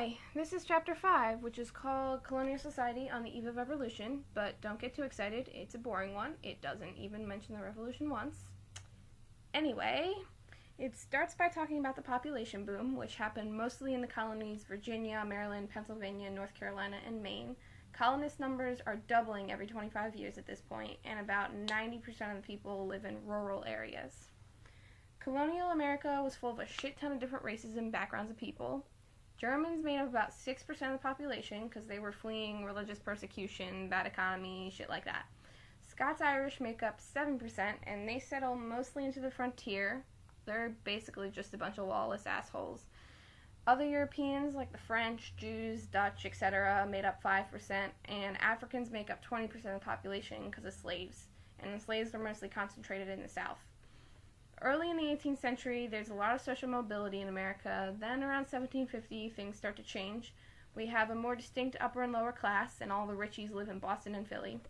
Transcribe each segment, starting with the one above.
Hi, this is Chapter 5, which is called Colonial Society on the Eve of Evolution, but don't get too excited, it's a boring one. It doesn't even mention the revolution once. Anyway, it starts by talking about the population boom, which happened mostly in the colonies Virginia, Maryland, Pennsylvania, North Carolina, and Maine. Colonist numbers are doubling every 25 years at this point, and about 90% of the people live in rural areas. Colonial America was full of a shit ton of different races and backgrounds of people. Germans made up about 6% of the population because they were fleeing religious persecution, bad economy, shit like that. Scots-Irish make up 7%, and they settle mostly into the frontier. They're basically just a bunch of lawless assholes. Other Europeans, like the French, Jews, Dutch, etc., made up 5%, and Africans make up 20% of the population because of slaves, and the slaves were mostly concentrated in the South. Early in the 18th century, there's a lot of social mobility in America. Then around 1750, things start to change. We have a more distinct upper and lower class, and all the richies live in Boston and Philly.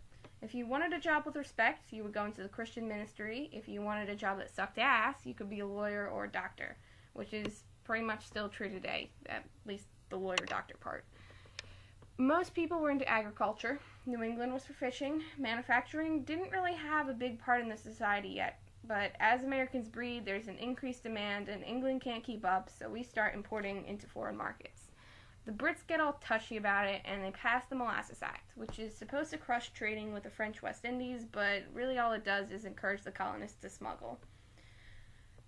If you wanted a job with respect, you would go into the Christian ministry. If you wanted a job that sucked ass, you could be a lawyer or a doctor, which is pretty much still true today, at least the lawyer-doctor part. Most people were into agriculture. New England was for fishing. Manufacturing didn't really have a big part in the society yet. But as Americans breed, there's an increased demand, and England can't keep up, so we start importing into foreign markets. The Brits get all touchy about it, and they pass the Molasses Act, which is supposed to crush trading with the French West Indies, but really all it does is encourage the colonists to smuggle.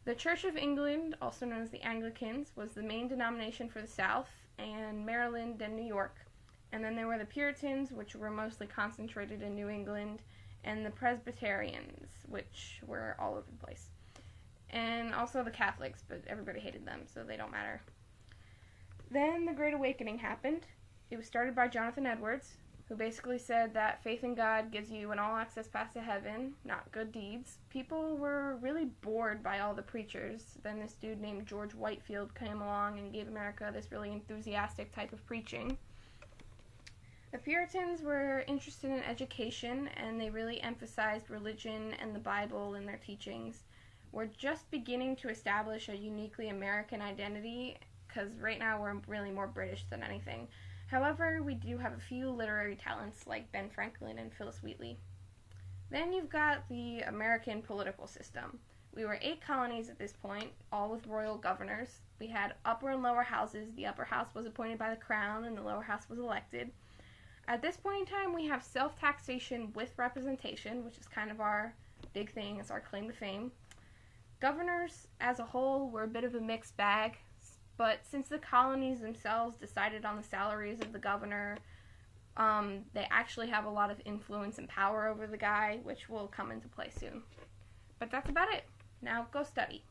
The Church of England, also known as the Anglicans, was the main denomination for the South, and Maryland and New York. And then there were the Puritans, which were mostly concentrated in New England, and the Presbyterians, which were all over the place. And also the Catholics, but everybody hated them, so they don't matter. Then the Great Awakening happened. It was started by Jonathan Edwards, who basically said that faith in God gives you an all-access pass to heaven, not good deeds. People were really bored by all the preachers. Then this dude named George Whitefield came along and gave America this really enthusiastic type of preaching. The Puritans were interested in education, and they really emphasized religion and the Bible in their teachings. We're just beginning to establish a uniquely American identity, because right now we're really more British than anything. However, we do have a few literary talents like Ben Franklin and Phillis Wheatley. Then you've got the American political system. We were 8 colonies at this point, all with royal governors. We had upper and lower houses. The upper house was appointed by the crown, and the lower house was elected. At this point in time, we have self-taxation with representation, which is kind of our big thing, it's our claim to fame. Governors, as a whole, were a bit of a mixed bag, but since the colonies themselves decided on the salaries of the governor, they actually have a lot of influence and power over the guy, which will come into play soon. But that's about it. Now go study.